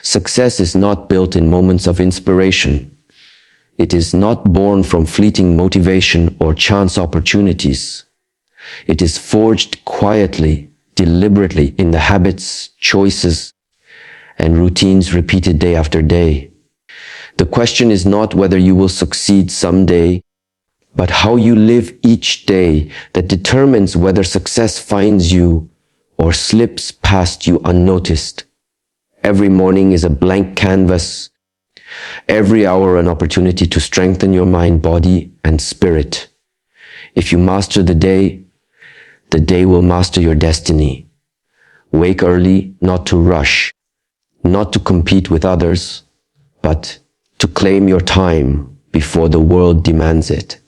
Success is not built in moments of inspiration. It is not born from fleeting motivation or chance opportunities. It is forged quietly, deliberately in the habits, choices, and routines repeated day after day. The question is not whether you will succeed someday, but how you live each day that determines whether success finds you or slips past you unnoticed. Every morning is a blank canvas. Every hour an opportunity to strengthen your mind, body, and spirit. If you master the day will master your destiny. Wake early, not to rush, not to compete with others, but to claim your time before the world demands it.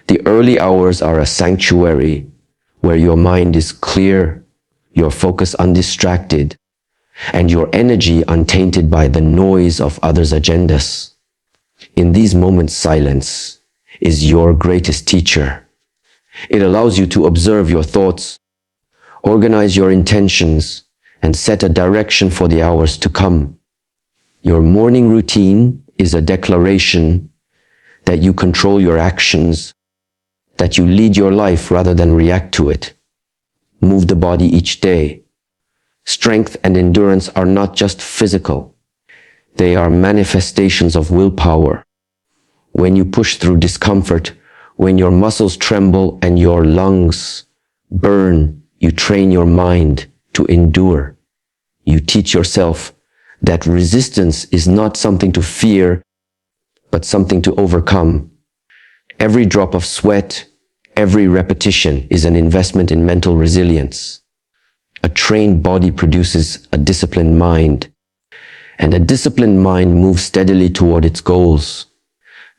The early hours are a sanctuary where your mind is clear, your focus undistracted, and your energy untainted by the noise of others' agendas. In these moments, silence is your greatest teacher. It allows you to observe your thoughts, organize your intentions, and set a direction for the hours to come. Your morning routine is a declaration that you control your actions, that you lead your life rather than react to it. Move the body each day. Strength and endurance are not just physical. They are manifestations of willpower. When you push through discomfort, when your muscles tremble and your lungs burn, you train your mind to endure. You teach yourself that resistance is not something to fear, but something to overcome. Every drop of sweat, every repetition is an investment in mental resilience. A trained body produces a disciplined mind, and a disciplined mind moves steadily toward its goals.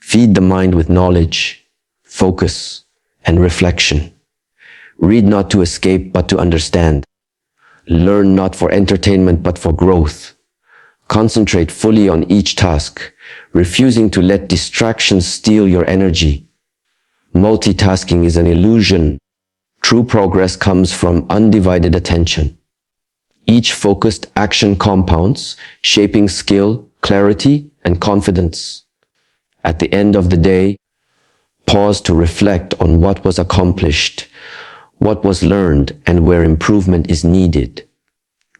Feed the mind with knowledge, focus, and reflection. Read not to escape, but to understand. Learn not for entertainment, but for growth. Concentrate fully on each task, refusing to let distractions steal your energy. Multitasking is an illusion. True progress comes from undivided attention. Each focused action compounds, shaping skill, clarity, and confidence. At the end of the day, pause to reflect on what was accomplished, what was learned, and where improvement is needed.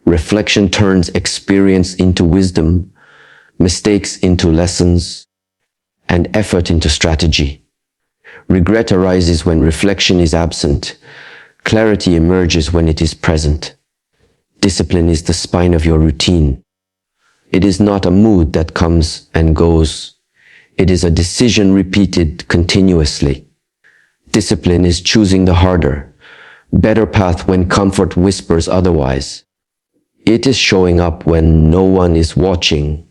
Reflection turns experience into wisdom, mistakes into lessons, and effort into strategy. Regret arises when reflection is absent. Clarity emerges when it is present. Discipline is the spine of your routine. It is not a mood that comes and goes. It is a decision repeated continuously. Discipline is choosing the harder, better path when comfort whispers otherwise. It is showing up when no one is watching,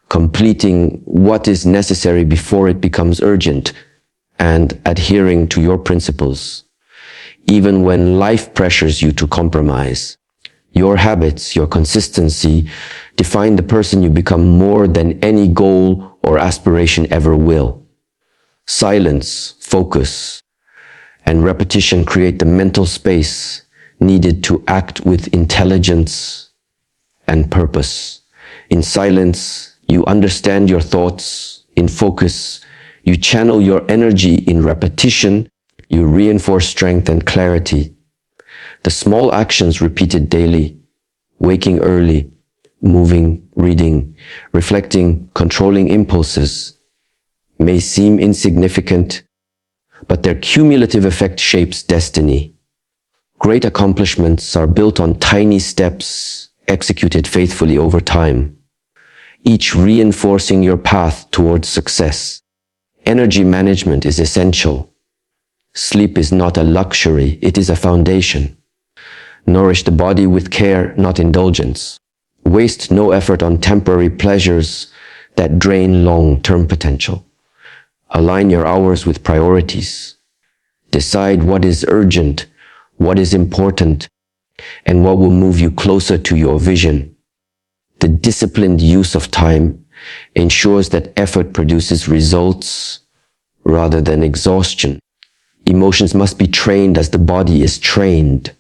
completing what is necessary before it becomes urgent, and adhering to your principles, even when life pressures you to compromise. Your habits, your consistency, define the person you become more than any goal or aspiration ever will. Silence, focus, and repetition create the mental space needed to act with intelligence and purpose. In silence, you understand your thoughts. In focus, you channel your energy. In repetition, you reinforce strength and clarity. The small actions repeated daily, waking early, moving, reading, reflecting, controlling impulses, may seem insignificant, but their cumulative effect shapes destiny. Great accomplishments are built on tiny steps executed faithfully over time, each reinforcing your path towards success. Energy management is essential. Sleep is not a luxury, it is a foundation. Nourish the body with care, not indulgence. Waste no effort on temporary pleasures that drain long-term potential. Align your hours with priorities. Decide what is urgent, what is important, and what will move you closer to your vision. The disciplined use of time ensures that effort produces results rather than exhaustion. Emotions must be trained as the body is trained.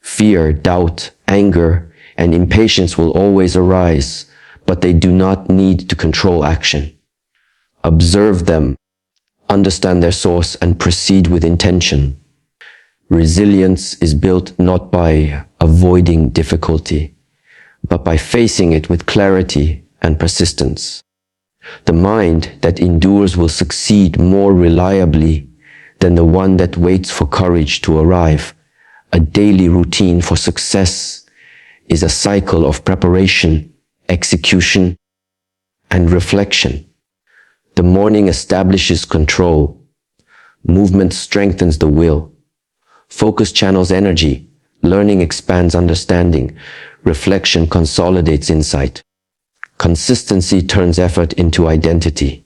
Fear, doubt, anger, and impatience will always arise, but they do not need to control action. Observe them, understand their source, and proceed with intention. Resilience is built not by avoiding difficulty, but by facing it with clarity and persistence. The mind that endures will succeed more reliably than the one that waits for courage to arrive. A daily routine for success is a cycle of preparation, execution, and reflection. The morning establishes control. Movement strengthens the will. Focus channels energy. Learning expands understanding. Reflection consolidates insight. Consistency turns effort into identity.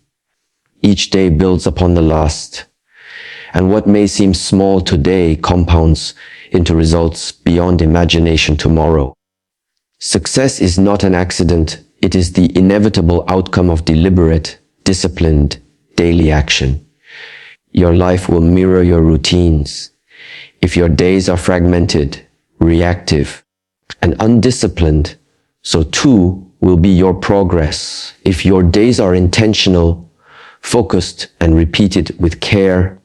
Each day builds upon the last, and what may seem small today compounds into results beyond imagination tomorrow. Success is not an accident, it is the inevitable outcome of deliberate, disciplined, daily action. Your life will mirror your routines. If your days are fragmented, reactive, and undisciplined, so too will be your progress. If your days are intentional, focused, and repeated with care,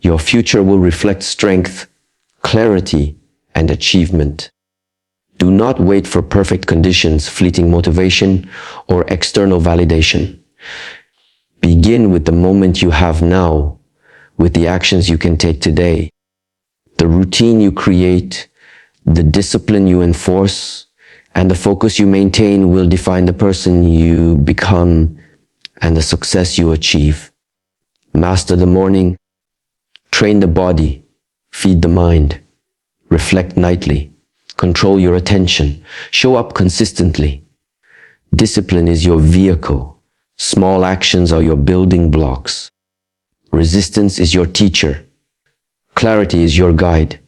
your future will reflect strength, clarity, and achievement. Do not wait for perfect conditions, fleeting motivation, or external validation. Begin with the moment you have now, with the actions you can take today. The routine you create, the discipline you enforce, and the focus you maintain will define the person you become and the success you achieve. Master the morning, train the body, feed the mind, reflect nightly, control your attention, show up consistently. Discipline is your vehicle. Small actions are your building blocks. Resistance is your teacher. Clarity is your guide.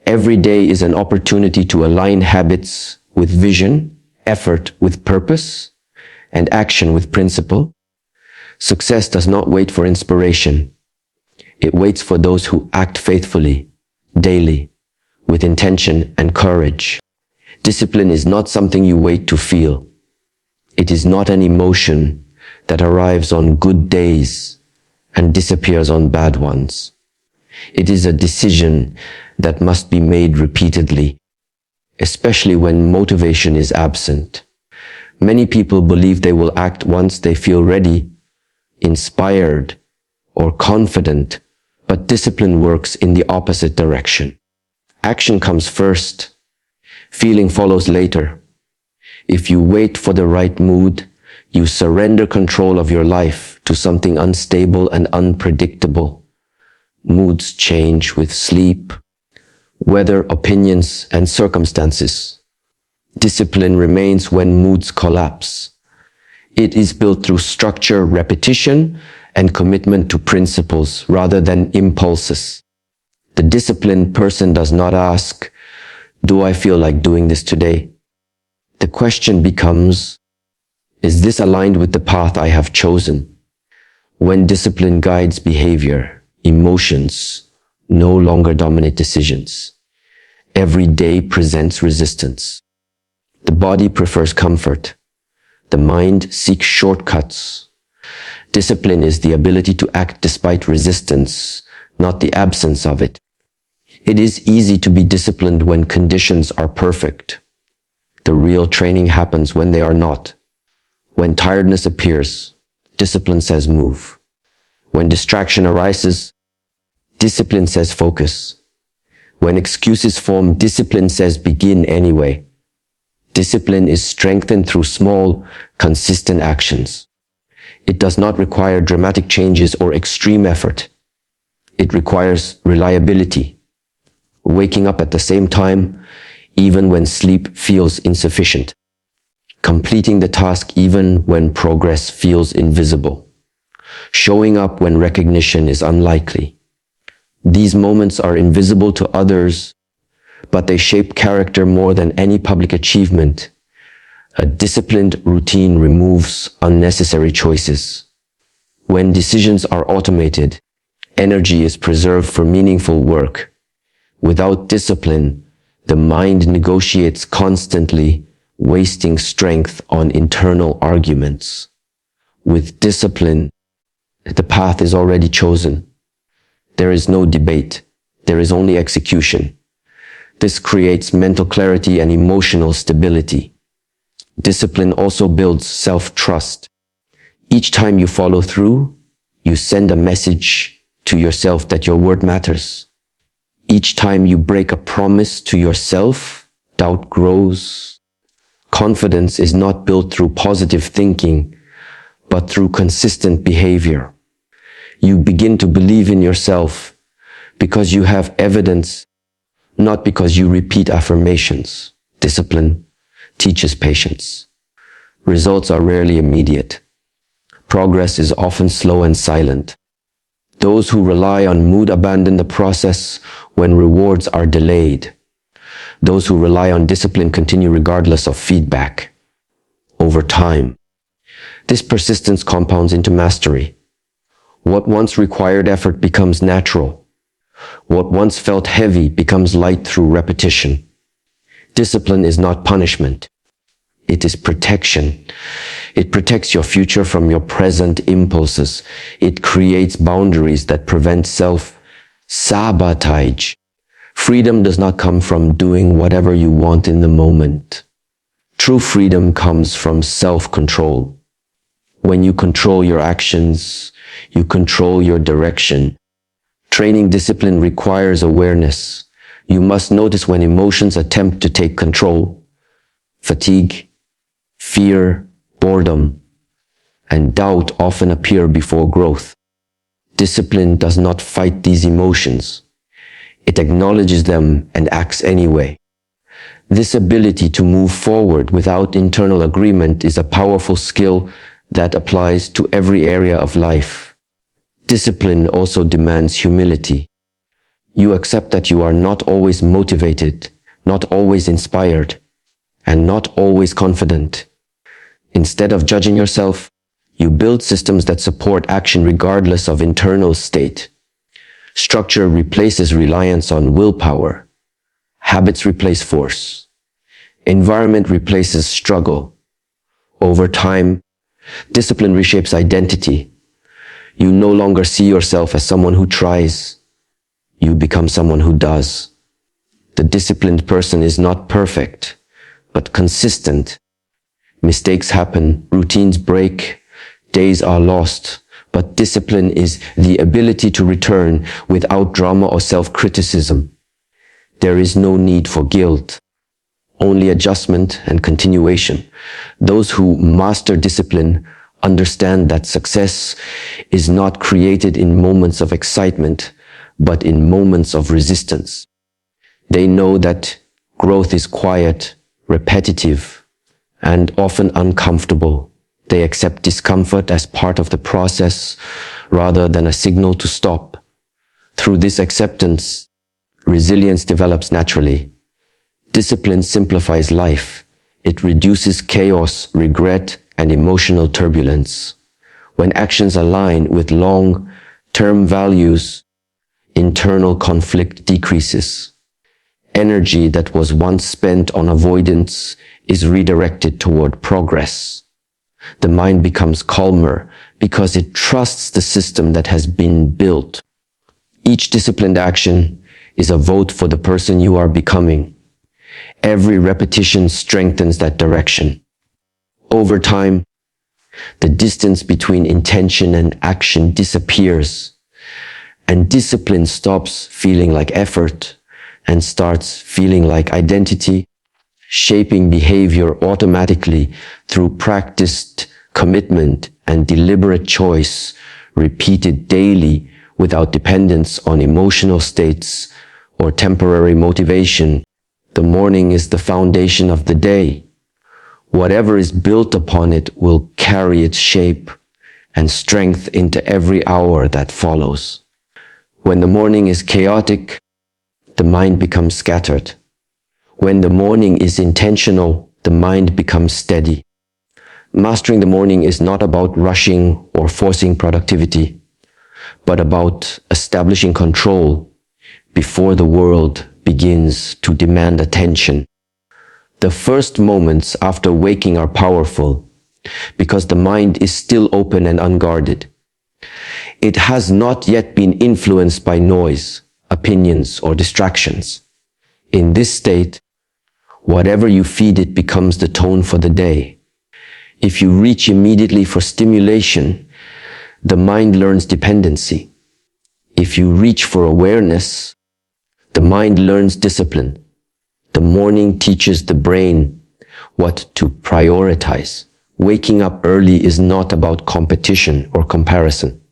Every day is an opportunity to align habits with vision, effort with purpose, and action with principle. Success does not wait for inspiration. It waits for those who act faithfully, daily, with intention and courage. Discipline is not something you wait to feel. It is not an emotion that arrives on good days and disappears on bad ones. It is a decision that must be made repeatedly, especially when motivation is absent. Many people believe they will act once they feel ready, inspired, or confident, but discipline works in the opposite direction. Action comes first, feeling follows later. If you wait for the right mood, you surrender control of your life to something unstable and unpredictable. Moods change with sleep, weather, opinions, and circumstances. Discipline remains when moods collapse. It is built through structure, repetition, and commitment to principles rather than impulses. The disciplined person does not ask, "Do I feel like doing this today?" The question becomes, "Is this aligned with the path I have chosen?" When discipline guides behavior, emotions no longer dominate decisions. Every day presents resistance. The body prefers comfort. The mind seeks shortcuts. Discipline is the ability to act despite resistance, not the absence of it. It is easy to be disciplined when conditions are perfect. The real training happens when they are not. When tiredness appears, discipline says move. When distraction arises, discipline says focus. When excuses form, discipline says begin anyway. Discipline is strengthened through small, consistent actions. It does not require dramatic changes or extreme effort. It requires reliability. Waking up at the same time, even when sleep feels insufficient. Completing the task even when progress feels invisible. Showing up when recognition is unlikely. These moments are invisible to others, but they shape character more than any public achievement. A disciplined routine removes unnecessary choices. When decisions are automated, energy is preserved for meaningful work. Without discipline, the mind negotiates constantly wasting strength on internal arguments. With discipline, the path is already chosen. There is no debate. There is only execution. This creates mental clarity and emotional stability. Discipline also builds self-trust. Each time you follow through, you send a message to yourself that your word matters. Each time you break a promise to yourself, doubt grows. Confidence is not built through positive thinking, but through consistent behavior. You begin to believe in yourself because you have evidence, not because you repeat affirmations. Discipline teaches patience. Results are rarely immediate. Progress is often slow and silent. Those who rely on mood abandon the process when rewards are delayed. Those who rely on discipline continue regardless of feedback. Over time, this persistence compounds into mastery. What once required effort becomes natural. What once felt heavy becomes light through repetition. Discipline is not punishment. It is protection. It protects your future from your present impulses. It creates boundaries that prevent self-sabotage. Freedom does not come from doing whatever you want in the moment. True freedom comes from self-control. When you control your actions, you control your direction. Training discipline requires awareness. You must notice when emotions attempt to take control. Fatigue, fear, boredom, and doubt often appear before growth. Discipline does not fight these emotions. It acknowledges them and acts anyway. This ability to move forward without internal agreement is a powerful skill that applies to every area of life. Discipline also demands humility. You accept that you are not always motivated, not always inspired, and not always confident. Instead of judging yourself, you build systems that support action regardless of internal state. Structure replaces reliance on willpower. Habits replace force. Environment replaces struggle. Over time, discipline reshapes identity. You no longer see yourself as someone who tries. You become someone who does. The disciplined person is not perfect, but consistent. Mistakes happen, routines break, days are lost, but discipline is the ability to return without drama or self-criticism. There is no need for guilt, only adjustment and continuation. Those who master discipline understand that success is not created in moments of excitement, but in moments of resistance. They know that growth is quiet, repetitive, and often uncomfortable. They accept discomfort as part of the process rather than a signal to stop. Through this acceptance, resilience develops naturally. Discipline simplifies life. It reduces chaos, regret, and emotional turbulence. When actions align with long-term values, internal conflict decreases. Energy that was once spent on avoidance is redirected toward progress. The mind becomes calmer because it trusts the system that has been built. Each disciplined action is a vote for the person you are becoming. Every repetition strengthens that direction. Over time, the distance between intention and action disappears, and discipline stops feeling like effort and starts feeling like identity, shaping behavior automatically through practiced commitment and deliberate choice, repeated daily without dependence on emotional states or temporary motivation. The morning is the foundation of the day. Whatever is built upon it will carry its shape and strength into every hour that follows. When the morning is chaotic, the mind becomes scattered. When the morning is intentional, the mind becomes steady. Mastering the morning is not about rushing or forcing productivity, but about establishing control before the world begins to demand attention. The first moments after waking are powerful because the mind is still open and unguarded. It has not yet been influenced by noise, opinions, or distractions. In this state, whatever you feed it becomes the tone for the day. If you reach immediately for stimulation, the mind learns dependency. If you reach for awareness, the mind learns discipline. The morning teaches the brain what to prioritize. Waking up early is not about competition or comparison.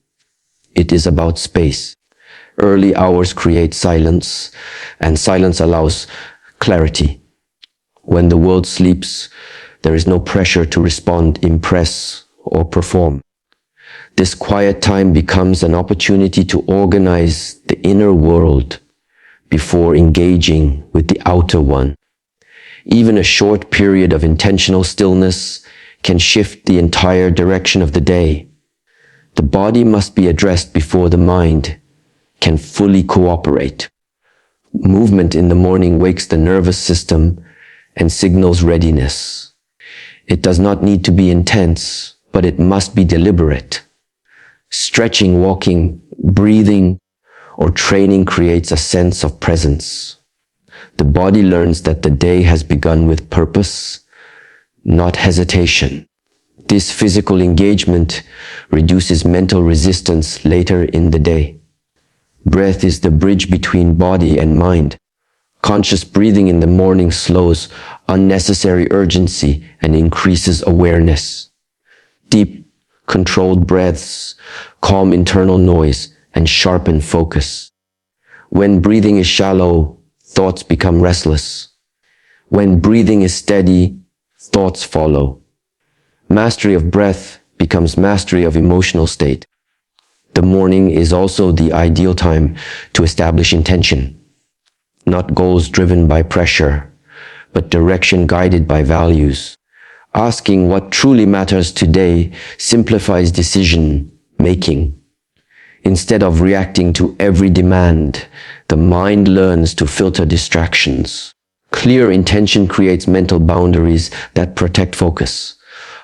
It is about space. Early hours create silence, and silence allows clarity. When the world sleeps, there is no pressure to respond, impress, or perform. This quiet time becomes an opportunity to organize the inner world before engaging with the outer one. Even a short period of intentional stillness can shift the entire direction of the day. The body must be addressed before the mind can fully cooperate. Movement in the morning wakes the nervous system and signals readiness. It does not need to be intense, but it must be deliberate. Stretching, walking, breathing, or training creates a sense of presence. The body learns that the day has begun with purpose, not hesitation. This physical engagement reduces mental resistance later in the day. Breath is the bridge between body and mind. Conscious breathing in the morning slows unnecessary urgency and increases awareness. Deep, controlled breaths calm internal noise and sharpen focus. When breathing is shallow, thoughts become restless. When breathing is steady, thoughts follow. Mastery of breath becomes mastery of emotional state. The morning is also the ideal time to establish intention. Not goals driven by pressure, but direction guided by values. Asking what truly matters today simplifies decision making. Instead of reacting to every demand, the mind learns to filter distractions. Clear intention creates mental boundaries that protect focus.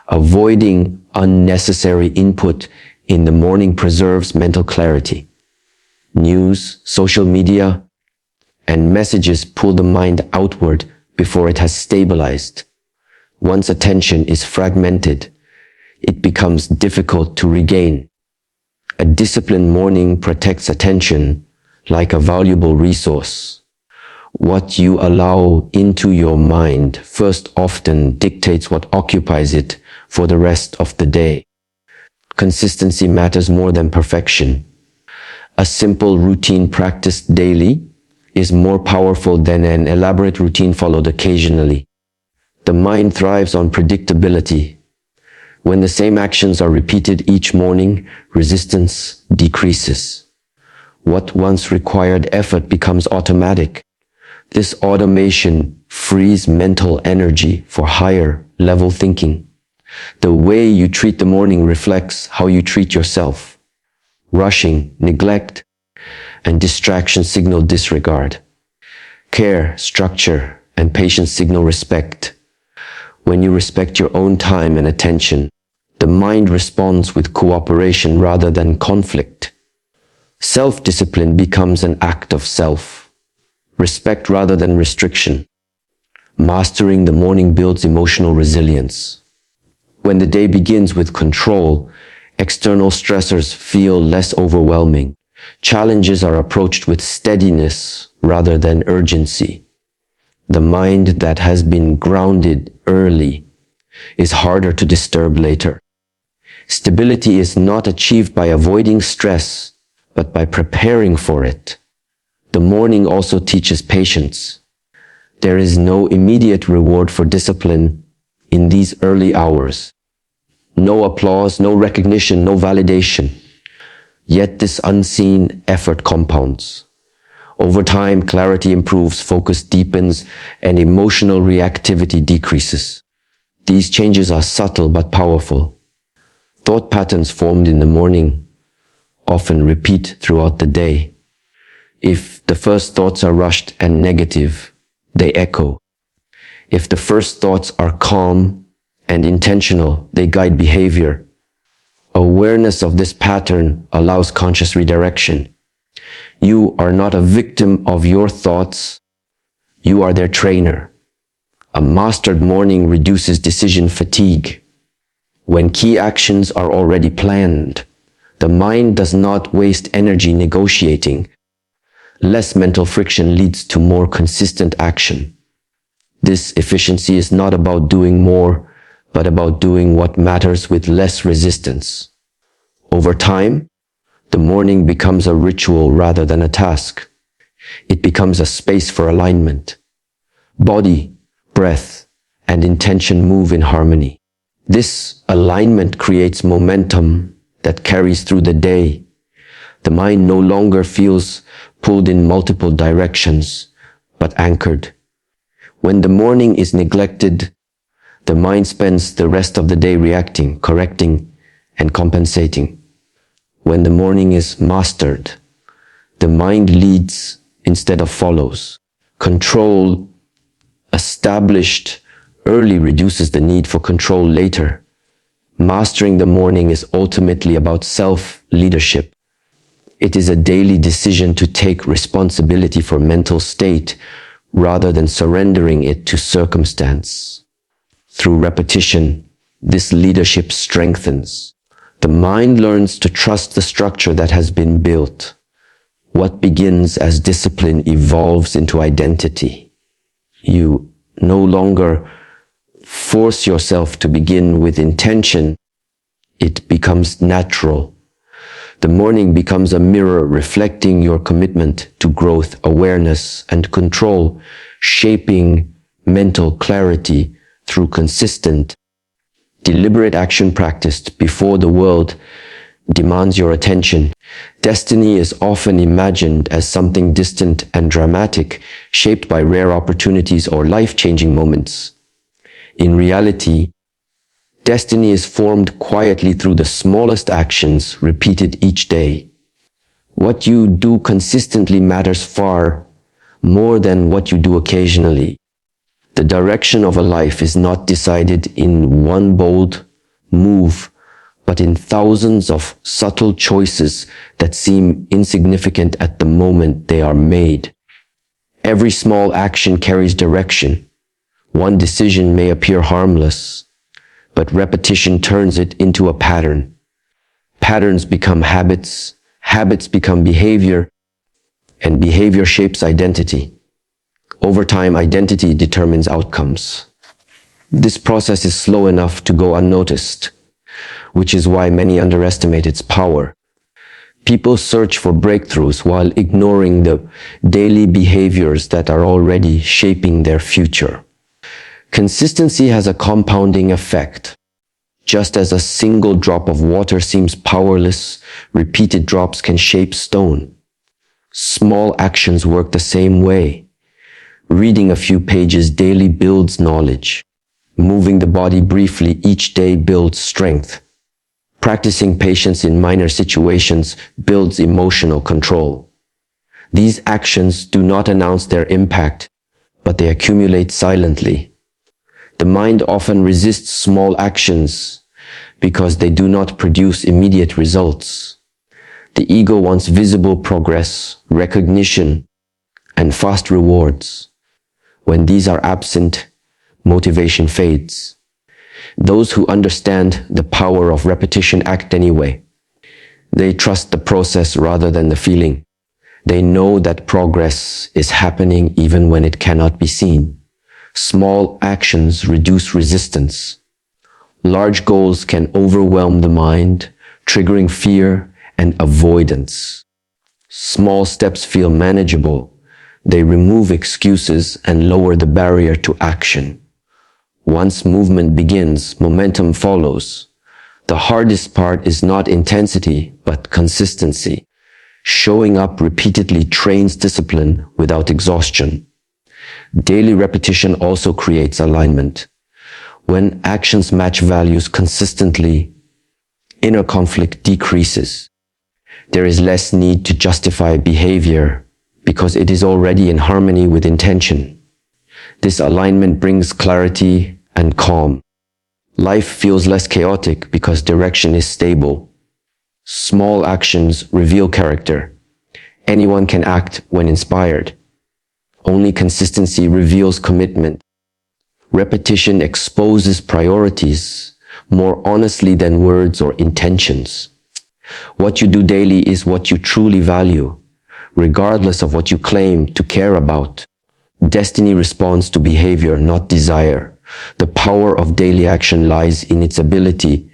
Avoiding unnecessary input in the morning preserves mental clarity. News, social media, and messages pull the mind outward before it has stabilized. Once attention is fragmented, it becomes difficult to regain. A disciplined morning protects attention like a valuable resource. What you allow into your mind first often dictates what occupies it for the rest of the day. Consistency matters more than perfection. A simple routine practiced daily is more powerful than an elaborate routine followed occasionally. The mind thrives on predictability. When the same actions are repeated each morning, resistance decreases. What once required effort becomes automatic. This automation frees mental energy for higher level thinking. The way you treat the morning reflects how you treat yourself. Rushing, neglect, and distraction signal disregard. Care, structure, and patience signal respect. When you respect your own time and attention, the mind responds with cooperation rather than conflict. Self-discipline becomes an act of self. Respect rather than restriction. Mastering the morning builds emotional resilience. When the day begins with control, external stressors feel less overwhelming. Challenges are approached with steadiness rather than urgency. The mind that has been grounded early is harder to disturb later. Stability is not achieved by avoiding stress, but by preparing for it. The morning also teaches patience. There is no immediate reward for discipline in these early hours. No applause, no recognition, no validation. Yet this unseen effort compounds. Over time, clarity improves, focus deepens, and emotional reactivity decreases. These changes are subtle but powerful. Thought patterns formed in the morning often repeat throughout the day. If the first thoughts are rushed and negative, they echo. If the first thoughts are calm and intentional, they guide behavior. Awareness of this pattern allows conscious redirection. You are not a victim of your thoughts, you are their trainer. A mastered morning reduces decision fatigue. When key actions are already planned, the mind does not waste energy negotiating. Less mental friction leads to more consistent action. This efficiency is not about doing more, but about doing what matters with less resistance. Over time, the morning becomes a ritual rather than a task. It becomes a space for alignment. Body, breath, and intention move in harmony. This alignment creates momentum that carries through the day. The mind no longer feels pulled in multiple directions, but anchored. When the morning is neglected, the mind spends the rest of the day reacting, correcting, and compensating. When the morning is mastered, the mind leads instead of follows. Control established early reduces the need for control later. Mastering the morning is ultimately about self-leadership. It is a daily decision to take responsibility for mental state rather than surrendering it to circumstance. Through repetition, this leadership strengthens. The mind learns to trust the structure that has been built. What begins as discipline evolves into identity. You no longer force yourself to begin with intention. It becomes natural. The morning becomes a mirror reflecting your commitment to growth, awareness, and control, shaping mental clarity through consistent, deliberate action practiced before the world demands your attention. Destiny is often imagined as something distant and dramatic, shaped by rare opportunities or life-changing moments. In reality, destiny is formed quietly through the smallest actions repeated each day. What you do consistently matters far more than what you do occasionally. The direction of a life is not decided in one bold move, but in thousands of subtle choices that seem insignificant at the moment they are made. Every small action carries direction. One decision may appear harmless, but repetition turns it into a pattern. Patterns become habits, habits become behavior, and behavior shapes identity. Over time, identity determines outcomes. This process is slow enough to go unnoticed, which is why many underestimate its power. People search for breakthroughs while ignoring the daily behaviors that are already shaping their future. Consistency has a compounding effect. Just as a single drop of water seems powerless, repeated drops can shape stone. Small actions work the same way. Reading a few pages daily builds knowledge. Moving the body briefly each day builds strength. Practicing patience in minor situations builds emotional control. These actions do not announce their impact, but they accumulate silently. The mind often resists small actions because they do not produce immediate results. The ego wants visible progress, recognition, and fast rewards. When these are absent, motivation fades. Those who understand the power of repetition act anyway. They trust the process rather than the feeling. They know that progress is happening even when it cannot be seen. Small actions reduce resistance. Large goals can overwhelm the mind, triggering fear and avoidance. Small steps feel manageable. They remove excuses and lower the barrier to action. Once movement begins, momentum follows. The hardest part is not intensity, but consistency. Showing up repeatedly trains discipline without exhaustion. Daily repetition also creates alignment. When actions match values consistently, inner conflict decreases. There is less need to justify behavior because it is already in harmony with intention. This alignment brings clarity and calm. Life feels less chaotic because direction is stable. Small actions reveal character. Anyone can act when inspired. Only consistency reveals commitment. Repetition exposes priorities more honestly than words or intentions. What you do daily is what you truly value, regardless of what you claim to care about. Destiny responds to behavior, not desire. The power of daily action lies in its ability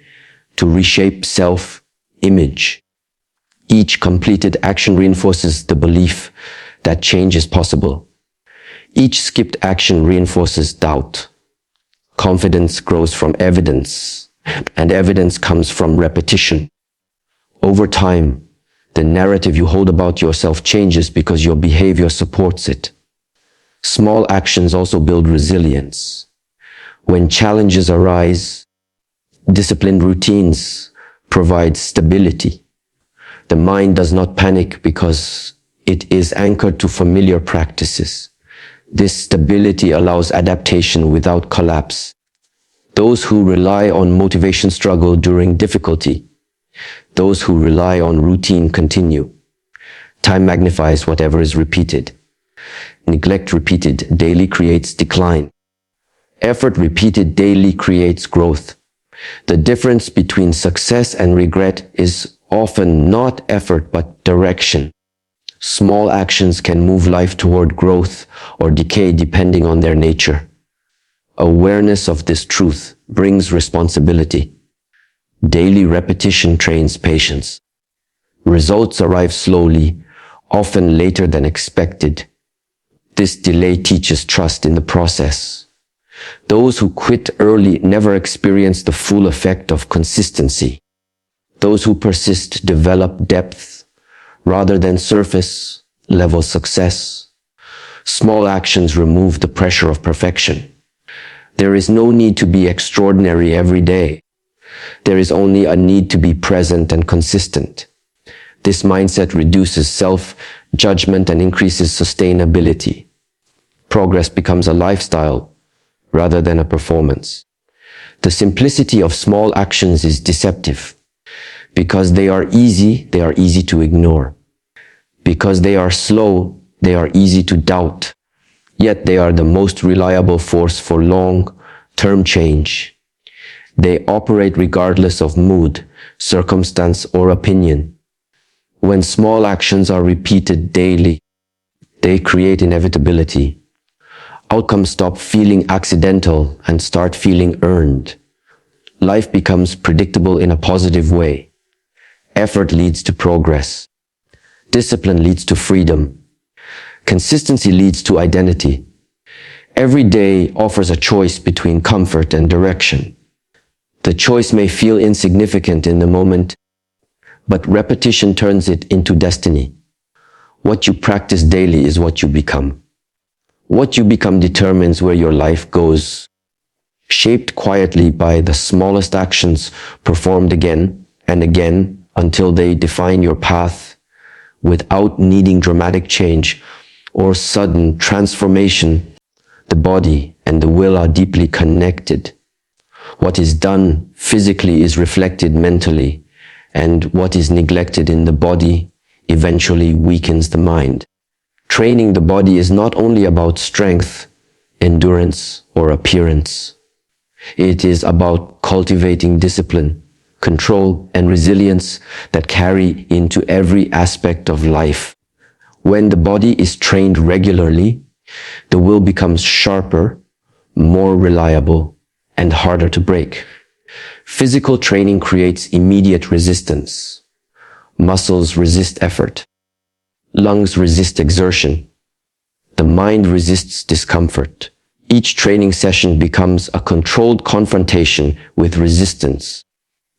to reshape self-image. Each completed action reinforces the belief that change is possible. Each skipped action reinforces doubt. Confidence grows from evidence, and evidence comes from repetition. Over time, the narrative you hold about yourself changes because your behavior supports it. Small actions also build resilience. When challenges arise, disciplined routines provide stability. The mind does not panic because it is anchored to familiar practices. This stability allows adaptation without collapse. Those who rely on motivation struggle during difficulty. Those who rely on routine continue. Time magnifies whatever is repeated. Neglect repeated daily creates decline. Effort repeated daily creates growth. The difference between success and regret is often not effort but direction. Small actions can move life toward growth or decay depending on their nature. Awareness of this truth brings responsibility. Daily repetition trains patience. Results arrive slowly, often later than expected. This delay teaches trust in the process. Those who quit early never experience the full effect of consistency. Those who persist develop depth rather than surface-level success. Small actions remove the pressure of perfection. There is no need to be extraordinary every day. There is only a need to be present and consistent. This mindset reduces self-judgment and increases sustainability. Progress becomes a lifestyle rather than a performance. The simplicity of small actions is deceptive. Because they are easy to ignore. Because they are slow, they are easy to doubt. Yet they are the most reliable force for long-term change. They operate regardless of mood, circumstance, or opinion. When small actions are repeated daily, they create inevitability. Outcomes stop feeling accidental and start feeling earned. Life becomes predictable in a positive way. Effort leads to progress. Discipline leads to freedom. Consistency leads to identity. Every day offers a choice between comfort and direction. The choice may feel insignificant in the moment, but repetition turns it into destiny. What you practice daily is what you become. What you become determines where your life goes, shaped quietly by the smallest actions performed again and again until they define your path without needing dramatic change or sudden transformation. The body and the will are deeply connected. What is done physically is reflected mentally, and what is neglected in the body eventually weakens the mind. Training the body is not only about strength, endurance, or appearance. It is about cultivating discipline, control, and resilience that carry into every aspect of life. When the body is trained regularly, the will becomes sharper, more reliable, and harder to break. Physical training creates immediate resistance. Muscles resist effort. Lungs resist exertion. The mind resists discomfort. Each training session becomes a controlled confrontation with resistance.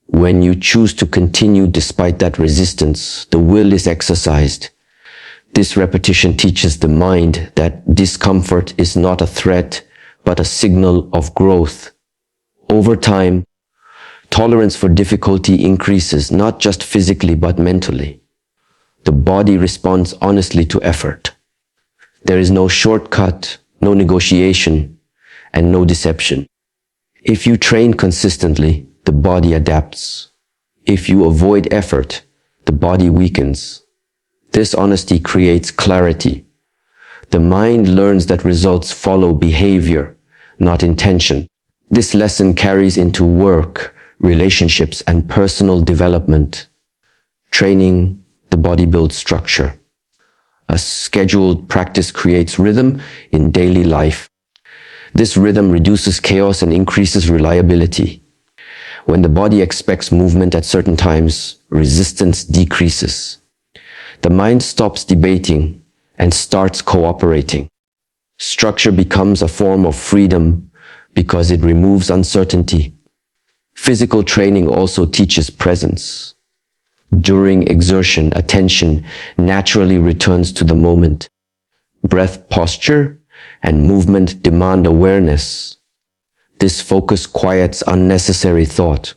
When you choose to continue despite that resistance, the will is exercised. This repetition teaches the mind that discomfort is not a threat, but a signal of growth. Over time, tolerance for difficulty increases, not just physically but mentally. The body responds honestly to effort. There is no shortcut, no negotiation, and no deception. If you train consistently, the body adapts. If you avoid effort, the body weakens. This honesty creates clarity. The mind learns that results follow behavior, not intention. This lesson carries into work, relationships, and personal development. Training the body builds structure. A scheduled practice creates rhythm in daily life. This rhythm reduces chaos and increases reliability. When the body expects movement at certain times, resistance decreases. The mind stops debating and starts cooperating. Structure becomes a form of freedom because it removes uncertainty. Physical training also teaches presence. During exertion, attention naturally returns to the moment. Breath, posture, and movement demand awareness. This focus quiets unnecessary thought.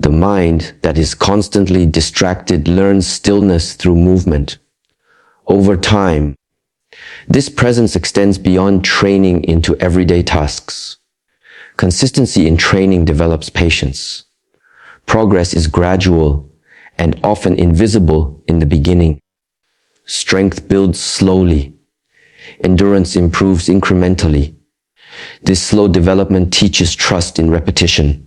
The mind that is constantly distracted learns stillness through movement. Over time, this presence extends beyond training into everyday tasks. Consistency in training develops patience. Progress is gradual and often invisible in the beginning. Strength builds slowly. Endurance improves incrementally. This slow development teaches trust in repetition.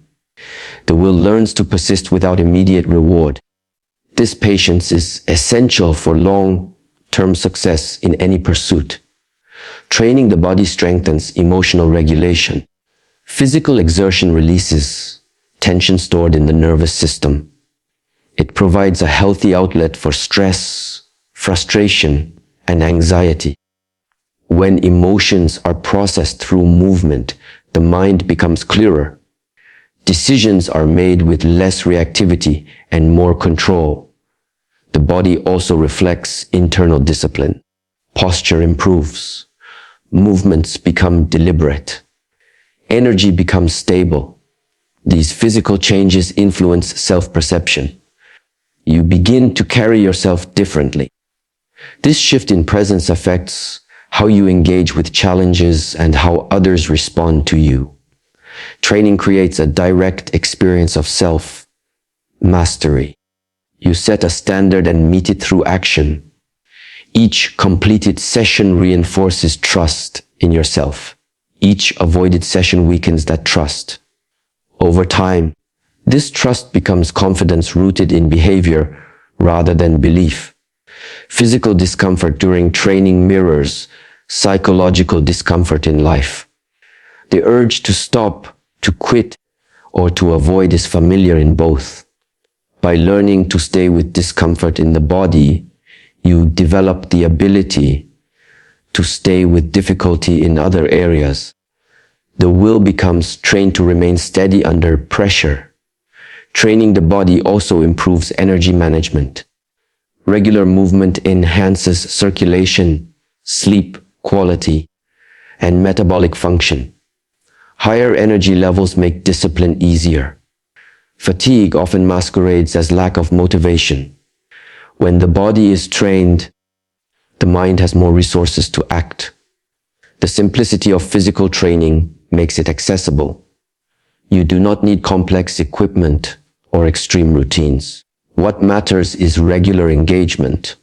The will learns to persist without immediate reward. This patience is essential for long-term success in any pursuit. Training the body strengthens emotional regulation. Physical exertion releases tension stored in the nervous system. It provides a healthy outlet for stress, frustration, and anxiety. When emotions are processed through movement, the mind becomes clearer. Decisions are made with less reactivity and more control. The body also reflects internal discipline. Posture improves. Movements become deliberate. Energy becomes stable. These physical changes influence self-perception. You begin to carry yourself differently. This shift in presence affects how you engage with challenges and how others respond to you. Training creates a direct experience of self-mastery. You set a standard and meet it through action. Each completed session reinforces trust in yourself. Each avoided session weakens that trust. Over time, this trust becomes confidence rooted in behavior rather than belief. Physical discomfort during training mirrors psychological discomfort in life. The urge to stop, to quit, or to avoid is familiar in both. By learning to stay with discomfort in the body, you develop the ability to stay with difficulty in other areas. The will becomes trained to remain steady under pressure. Training the body also improves energy management. Regular movement enhances circulation, sleep quality, and metabolic function. Higher energy levels make discipline easier. Fatigue often masquerades as lack of motivation. When the body is trained, the mind has more resources to act. The simplicity of physical training makes it accessible. You do not need complex equipment or extreme routines. What matters is regular engagement.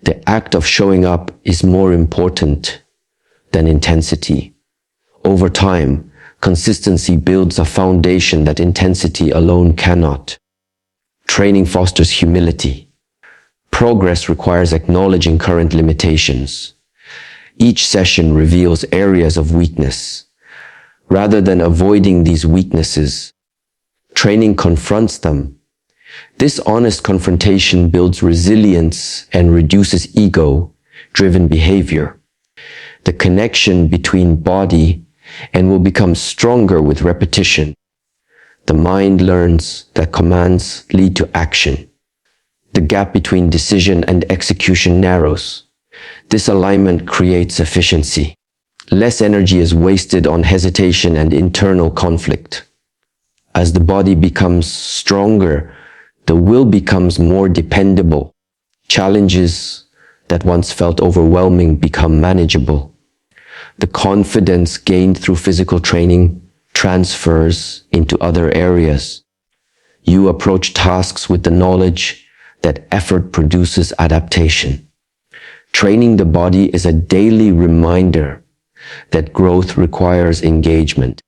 The act of showing up is more important than intensity. Over time, consistency builds a foundation that intensity alone cannot. Training fosters humility. Progress requires acknowledging current limitations. Each session reveals areas of weakness. Rather than avoiding these weaknesses, training confronts them. This honest confrontation builds resilience and reduces ego-driven behavior. The connection between body and will become stronger with repetition. The mind learns that commands lead to action. The gap between decision and execution narrows. This alignment creates efficiency. Less energy is wasted on hesitation and internal conflict. As the body becomes stronger, the will becomes more dependable. Challenges that once felt overwhelming become manageable. The confidence gained through physical training transfers into other areas. You approach tasks with the knowledge that effort produces adaptation. Training the body is a daily reminder that growth requires engagement.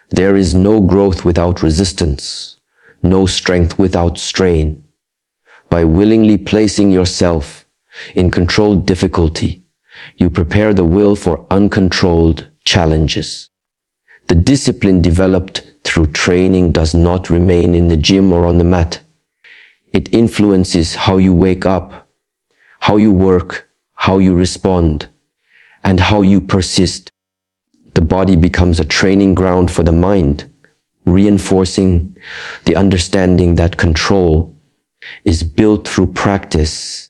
There is no growth without resistance, no strength without strain. By willingly placing yourself in controlled difficulty, you prepare the will for uncontrolled challenges. The discipline developed through training does not remain in the gym or on the mat. It influences how you wake up, how you work, how you respond, and how you persist. The body becomes a training ground for the mind, reinforcing the understanding that control is built through practice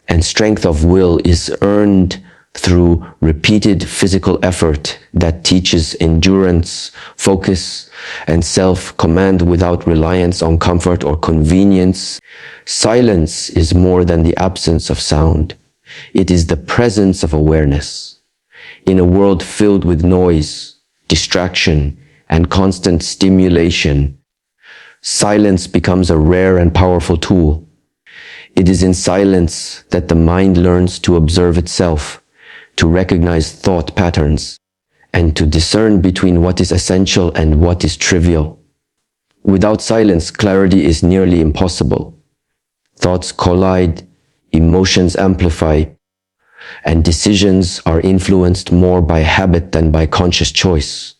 and strength of will is earned through repeated physical effort that teaches endurance, focus, and self-command without reliance on comfort or convenience. Silence is more than the absence of sound. It is the presence of awareness. In a world filled with noise, distraction, and constant stimulation, silence becomes a rare and powerful tool. It is in silence that the mind learns to observe itself, to recognize thought patterns, and to discern between what is essential and what is trivial. Without silence, clarity is nearly impossible. Thoughts collide, emotions amplify, and decisions are influenced more by habit than by conscious choice.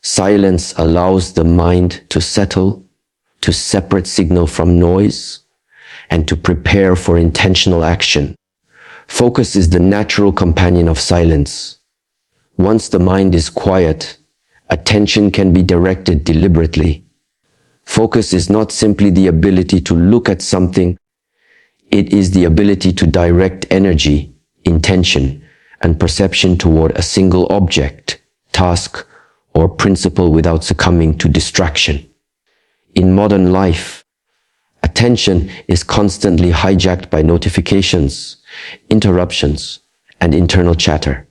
Silence allows the mind to settle, to separate signal from noise, and to prepare for intentional action. Focus is the natural companion of silence. Once the mind is quiet, attention can be directed deliberately. Focus is not simply the ability to look at something, it is the ability to direct energy, intention, and perception toward a single object, task, or principle without succumbing to distraction. In modern life, attention is constantly hijacked by notifications, interruptions, and internal chatter.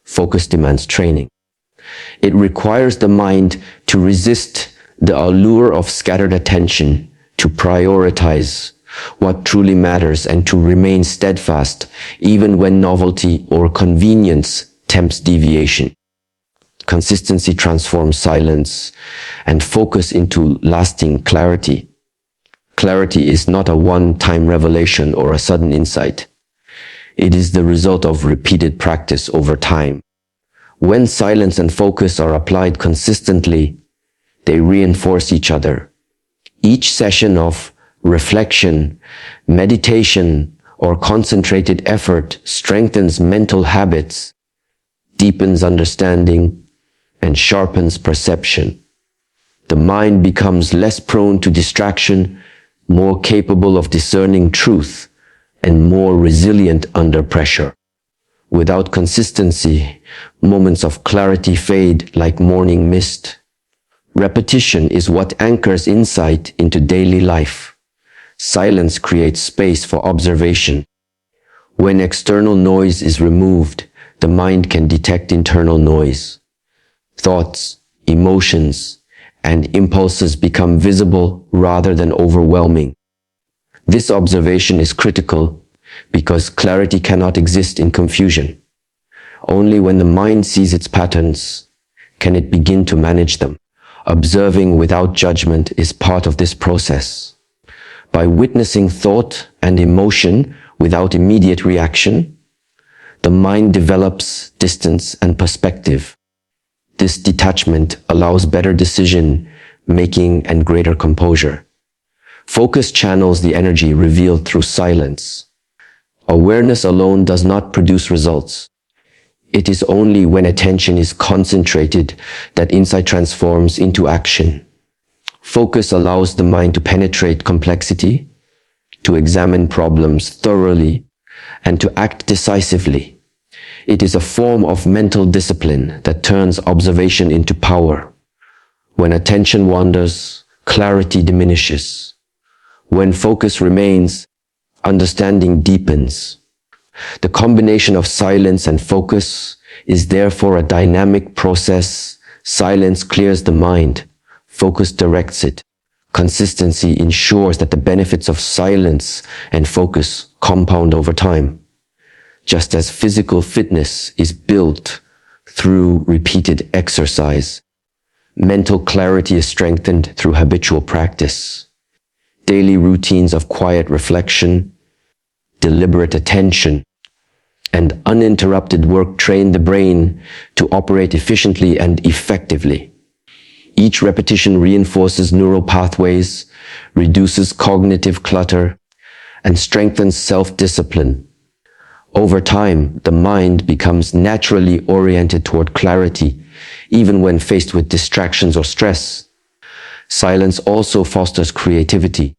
Focus demands training. It requires the mind to resist the allure of scattered attention, to prioritize what truly matters, and to remain steadfast even when novelty or convenience tempts deviation. Consistency transforms silence and focus into lasting clarity. Clarity is not a one-time revelation or a sudden insight. It is the result of repeated practice over time. When silence and focus are applied consistently, they reinforce each other. Each session of reflection, meditation, or concentrated effort strengthens mental habits, deepens understanding, and sharpens perception. The mind becomes less prone to distraction, more capable of discerning truth, and more resilient under pressure. Without consistency, moments of clarity fade like morning mist. Repetition is what anchors insight into daily life. Silence creates space for observation. When external noise is removed, the mind can detect internal noise. Thoughts, emotions, and impulses become visible rather than overwhelming. This observation is critical because clarity cannot exist in confusion. Only when the mind sees its patterns can it begin to manage them. Observing without judgment is part of this process. By witnessing thought and emotion without immediate reaction, the mind develops distance and perspective. This detachment allows better decision making and greater composure. Focus channels the energy revealed through silence. Awareness alone does not produce results. It is only when attention is concentrated that insight transforms into action. Focus allows the mind to penetrate complexity, to examine problems thoroughly, and to act decisively. It is a form of mental discipline that turns observation into power. When attention wanders, clarity diminishes. When focus remains, understanding deepens. The combination of silence and focus is therefore a dynamic process. Silence clears the mind. Focus directs it. Consistency ensures that the benefits of silence and focus compound over time. Just as physical fitness is built through repeated exercise, mental clarity is strengthened through habitual practice. Daily routines of quiet reflection, deliberate attention, and uninterrupted work train the brain to operate efficiently and effectively. Each repetition reinforces neural pathways, reduces cognitive clutter, and strengthens self-discipline. Over time, the mind becomes naturally oriented toward clarity, even when faced with distractions or stress. Silence also fosters creativity.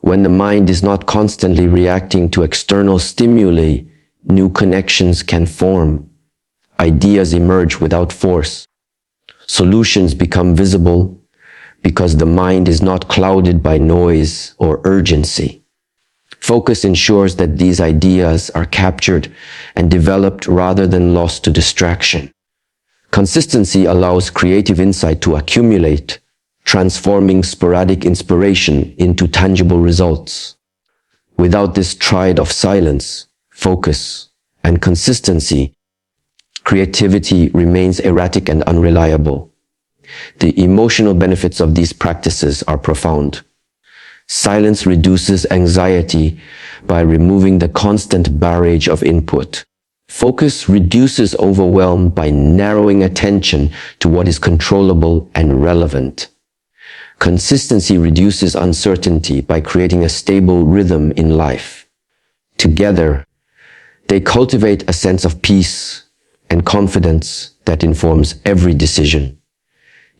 When the mind is not constantly reacting to external stimuli, new connections can form. Ideas emerge without force. Solutions become visible because the mind is not clouded by noise or urgency. Focus ensures that these ideas are captured and developed rather than lost to distraction. Consistency allows creative insight to accumulate, transforming sporadic inspiration into tangible results. Without this triad of silence, focus, and consistency, creativity remains erratic and unreliable. The emotional benefits of these practices are profound. Silence reduces anxiety by removing the constant barrage of input. Focus reduces overwhelm by narrowing attention to what is controllable and relevant. Consistency reduces uncertainty by creating a stable rhythm in life. Together, they cultivate a sense of peace and confidence that informs every decision.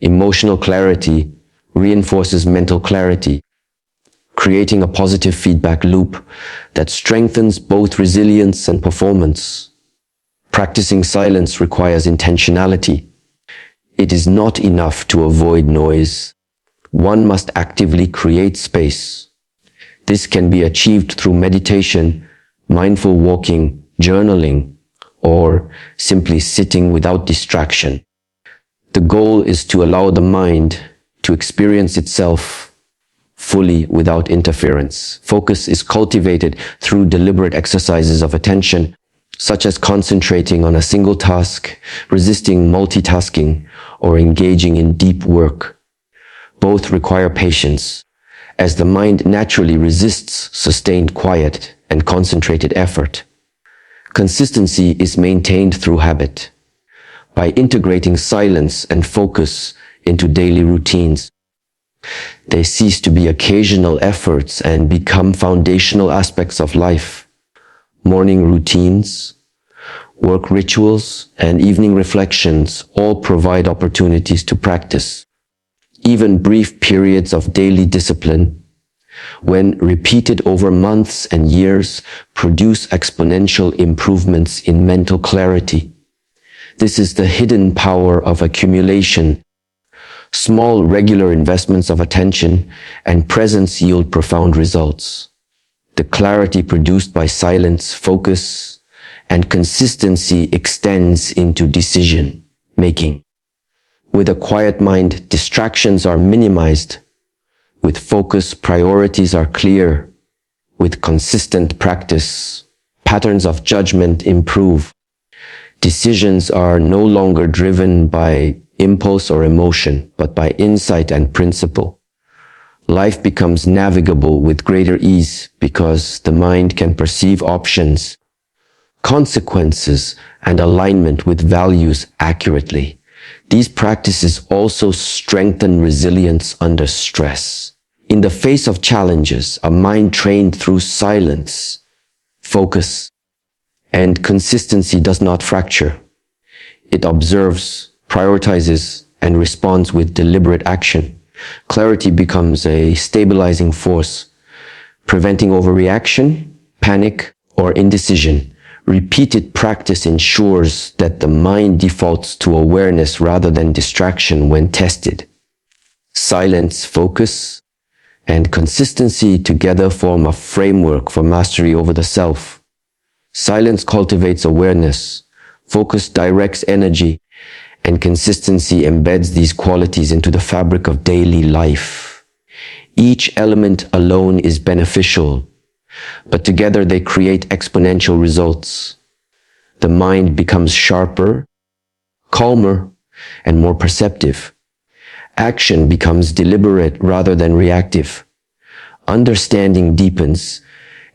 Emotional clarity reinforces mental clarity, creating a positive feedback loop that strengthens both resilience and performance. Practicing silence requires intentionality. It is not enough to avoid noise. One must actively create space. This can be achieved through meditation, mindful walking, journaling, or simply sitting without distraction. The goal is to allow the mind to experience itself fully without interference. Focus is cultivated through deliberate exercises of attention, such as concentrating on a single task, resisting multitasking, or engaging in deep work. Both require patience, as the mind naturally resists sustained quiet and concentrated effort. Consistency is maintained through habit. By integrating silence and focus into daily routines, they cease to be occasional efforts and become foundational aspects of life. Morning routines, work rituals, and evening reflections all provide opportunities to practice. Even brief periods of daily discipline, when repeated over months and years, produce exponential improvements in mental clarity. This is the hidden power of accumulation. Small, regular investments of attention and presence yield profound results. The clarity produced by silence, focus, and consistency extends into decision making. With a quiet mind, distractions are minimized. With focus, priorities are clear. With consistent practice, patterns of judgment improve. Decisions are no longer driven by impulse or emotion, but by insight and principle. Life becomes navigable with greater ease because the mind can perceive options, consequences, and alignment with values accurately. These practices also strengthen resilience under stress. In the face of challenges, a mind trained through silence, focus, and consistency does not fracture. It observes, prioritizes, and responds with deliberate action. Clarity becomes a stabilizing force, preventing overreaction, panic, or indecision. Repeated practice ensures that the mind defaults to awareness rather than distraction when tested. Silence, focus, and consistency together form a framework for mastery over the self. Silence cultivates awareness, Focus directs energy, and consistency embeds these qualities into the fabric of daily life. Each element alone is beneficial, but together they create exponential results. The mind becomes sharper, calmer, and more perceptive. Action becomes deliberate rather than reactive. Understanding deepens,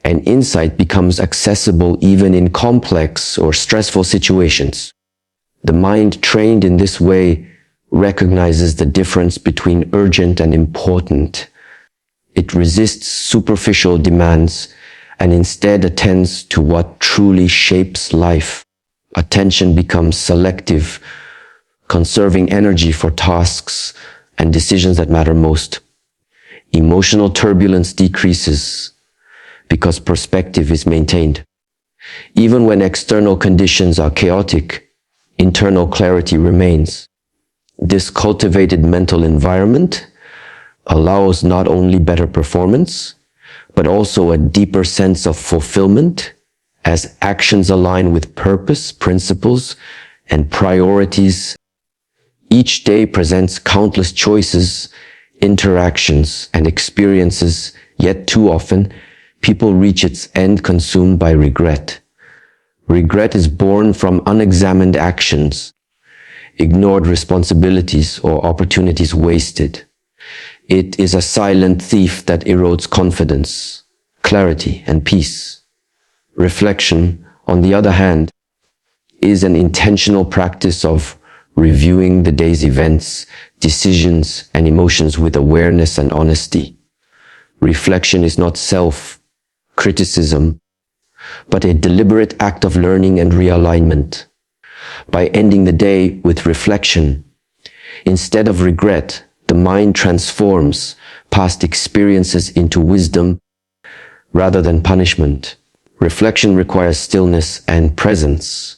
and insight becomes accessible even in complex or stressful situations. The mind trained in this way recognizes the difference between urgent and important. It resists superficial demands and instead attends to what truly shapes life. Attention becomes selective, conserving energy for tasks and decisions that matter most. Emotional turbulence decreases because perspective is maintained. Even when external conditions are chaotic, internal clarity remains. This cultivated mental environment allows not only better performance, but also a deeper sense of fulfillment as actions align with purpose, principles, and priorities. Each day presents countless choices, interactions, and experiences, yet too often, people reach its end consumed by regret. Regret is born from unexamined actions, ignored responsibilities, or opportunities wasted. It is a silent thief that erodes confidence, clarity, and peace. Reflection, on the other hand, is an intentional practice of reviewing the day's events, decisions, and emotions with awareness and honesty. Reflection is not self-criticism, but a deliberate act of learning and realignment. By ending the day with reflection, instead of regret, the mind transforms past experiences into wisdom rather than punishment. Reflection requires stillness and presence.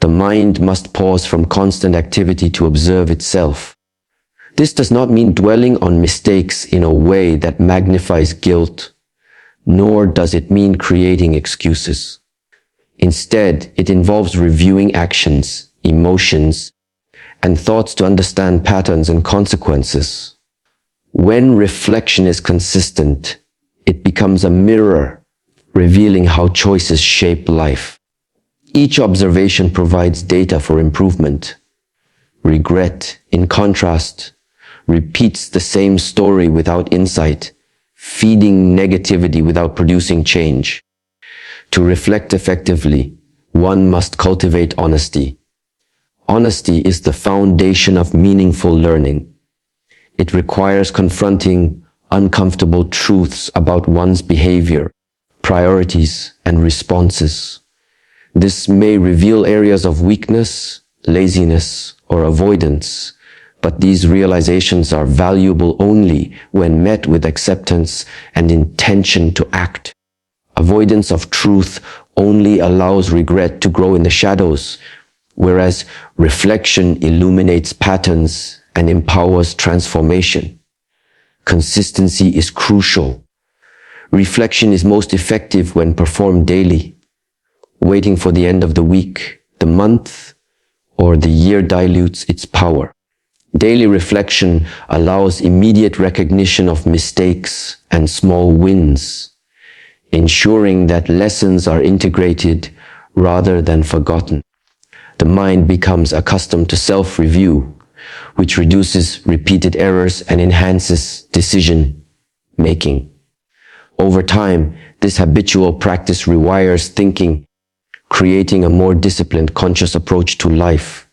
The mind must pause from constant activity to observe itself. This does not mean dwelling on mistakes in a way that magnifies guilt, nor does it mean creating excuses. Instead, it involves reviewing actions, emotions, and thoughts to understand patterns and consequences. When reflection is consistent, it becomes a mirror, revealing how choices shape life. Each observation provides data for improvement. Regret, in contrast, repeats the same story without insight, feeding negativity without producing change. To reflect effectively, one must cultivate honesty. Honesty is the foundation of meaningful learning. It requires confronting uncomfortable truths about one's behavior, priorities, and responses. This may reveal areas of weakness, laziness, or avoidance, but these realizations are valuable only when met with acceptance and intention to act. Avoidance of truth only allows regret to grow in the shadows, whereas reflection illuminates patterns and empowers transformation. Consistency is crucial. Reflection is most effective when performed daily. Waiting for the end of the week, the month, or the year dilutes its power. Daily reflection allows immediate recognition of mistakes and small wins, ensuring that lessons are integrated rather than forgotten. The mind becomes accustomed to self-review, which reduces repeated errors and enhances decision-making. Over time, this habitual practice rewires thinking, creating a more disciplined, conscious approach to life.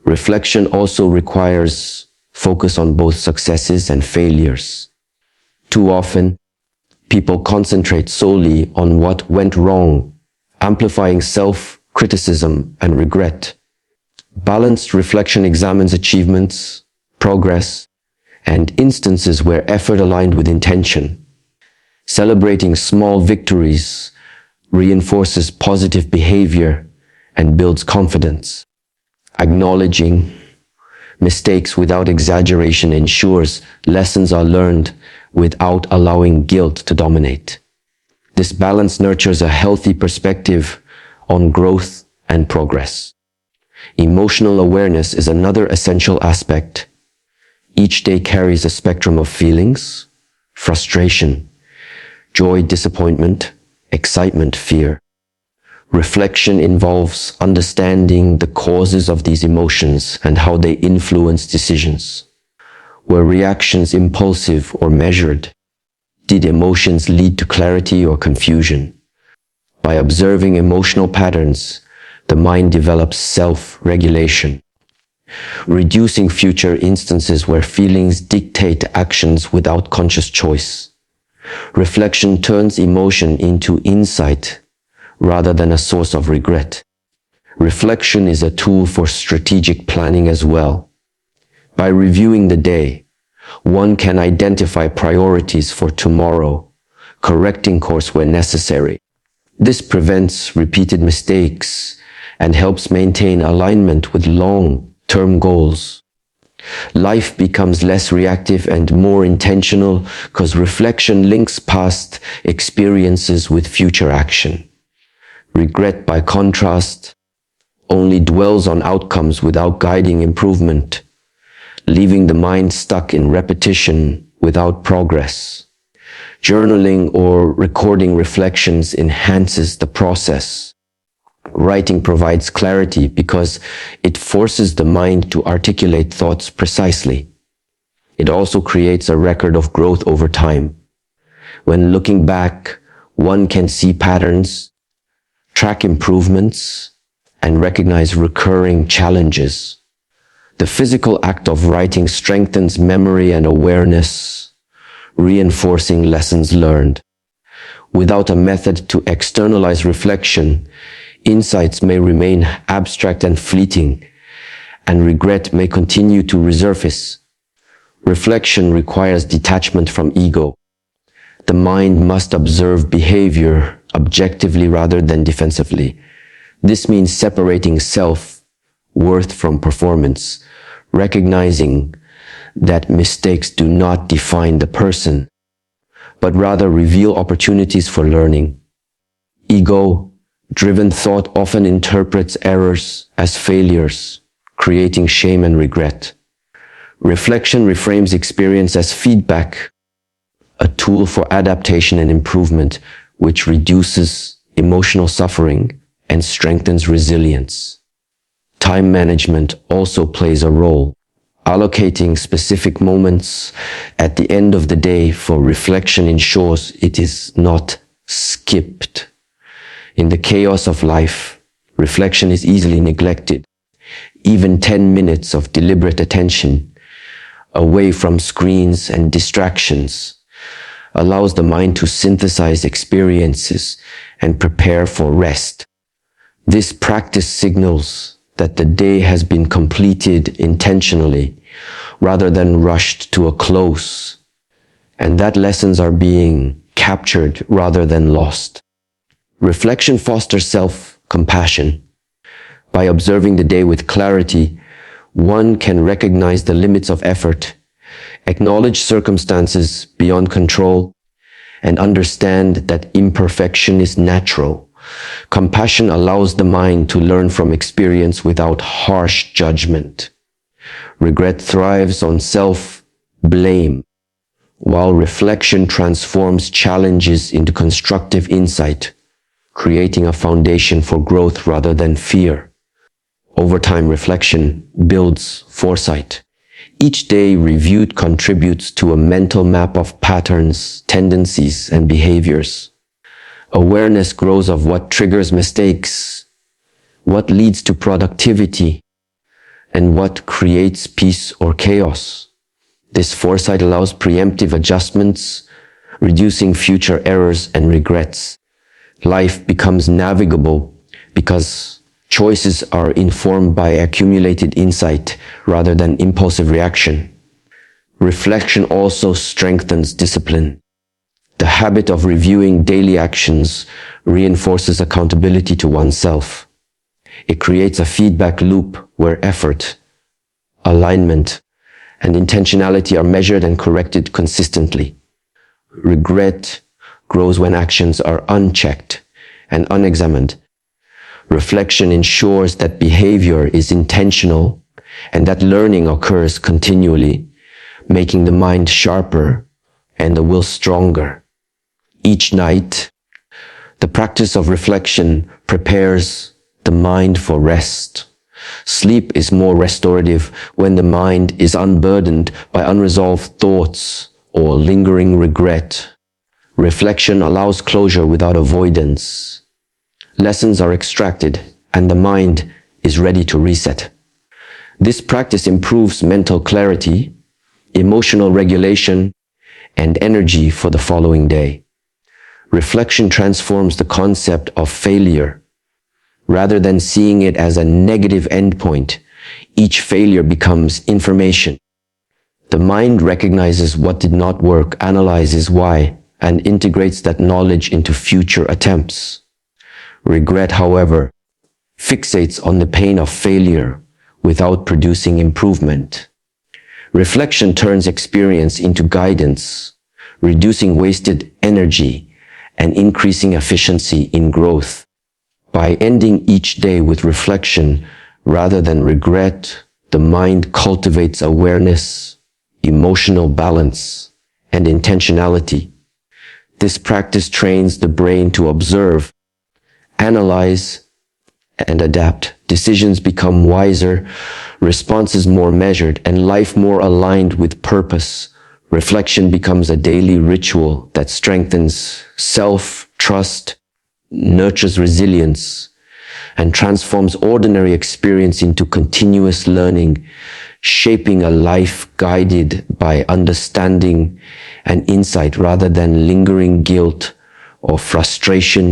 Reflection also requires focus on both successes and failures. Too often, people concentrate solely on what went wrong, amplifying self-criticism and regret. Balanced reflection examines achievements, progress, and instances where effort aligned with intention. Celebrating small victories reinforces positive behavior and builds confidence. Acknowledging mistakes without exaggeration ensures lessons are learned without allowing guilt to dominate. This balance nurtures a healthy perspective on growth and progress. Emotional awareness is another essential aspect. Each day carries a spectrum of feelings: frustration, joy, disappointment, excitement, fear. Reflection involves understanding the causes of these emotions and how they influence decisions. Were reactions impulsive or measured? Did emotions lead to clarity or confusion? By observing emotional patterns, the mind develops self-regulation, reducing future instances where feelings dictate actions without conscious choice. Reflection turns emotion into insight rather than a source of regret. Reflection is a tool for strategic planning as well. By reviewing the day, one can identify priorities for tomorrow, correcting course where necessary. This prevents repeated mistakes and helps maintain alignment with long-term goals. Life becomes less reactive and more intentional because reflection links past experiences with future action. Regret, by contrast, only dwells on outcomes without guiding improvement, leaving the mind stuck in repetition without progress. Journaling or recording reflections enhances the process. Writing provides clarity because it forces the mind to articulate thoughts precisely. It also creates a record of growth over time. When looking back, one can see patterns, track improvements, and recognize recurring challenges. The physical act of writing strengthens memory and awareness, reinforcing lessons learned. Without a method to externalize reflection, insights may remain abstract and fleeting, and regret may continue to resurface. Reflection requires detachment from ego. The mind must observe behavior objectively rather than defensively. This means separating self-worth from performance, recognizing that mistakes do not define the person, but rather reveal opportunities for learning. Ego-driven thought often interprets errors as failures, creating shame and regret. Reflection reframes experience as feedback, a tool for adaptation and improvement, which reduces emotional suffering and strengthens resilience. Time management also plays a role. Allocating specific moments at the end of the day for reflection ensures it is not skipped. In the chaos of life, reflection is easily neglected. Even 10 minutes of deliberate attention away from screens and distractions allows the mind to synthesize experiences and prepare for rest. This practice signals that the day has been completed intentionally rather than rushed to a close, and that lessons are being captured rather than lost. Reflection fosters self-compassion. By observing the day with clarity, one can recognize the limits of effort, acknowledge circumstances beyond control, and understand that imperfection is natural. Compassion allows the mind to learn from experience without harsh judgment. Regret thrives on self-blame, while reflection transforms challenges into constructive insight, creating a foundation for growth rather than fear. Over time, reflection builds foresight. Each day reviewed contributes to a mental map of patterns, tendencies, and behaviors. Awareness grows of what triggers mistakes, what leads to productivity, and what creates peace or chaos. This foresight allows preemptive adjustments, reducing future errors and regrets. Life becomes navigable because choices are informed by accumulated insight rather than impulsive reaction. Reflection also strengthens discipline. The habit of reviewing daily actions reinforces accountability to oneself. It creates a feedback loop where effort, alignment, and intentionality are measured and corrected consistently. Regret grows when actions are unchecked and unexamined, Reflection ensures that behavior is intentional and that learning occurs continually, making the mind sharper and the will stronger. Each night, the practice of reflection prepares the mind for rest. Sleep is more restorative when the mind is unburdened by unresolved thoughts or lingering regret. Reflection allows closure without avoidance. Lessons are extracted and the mind is ready to reset. This practice improves mental clarity, emotional regulation, and energy for the following day. Reflection transforms the concept of failure. Rather than seeing it as a negative endpoint, each failure becomes information. The mind recognizes what did not work, analyzes why, and integrates that knowledge into future attempts. Regret, however, fixates on the pain of failure without producing improvement. Reflection turns experience into guidance, reducing wasted energy and increasing efficiency in growth. By ending each day with reflection rather than regret, the mind cultivates awareness, emotional balance, and intentionality. This practice trains the brain to observe, analyze, and adapt. Decisions become wiser, responses more measured, and life more aligned with purpose. Reflection becomes a daily ritual that strengthens self-trust, nurtures resilience, and transforms ordinary experience into continuous learning, shaping a life guided by understanding and insight rather than lingering guilt or frustration.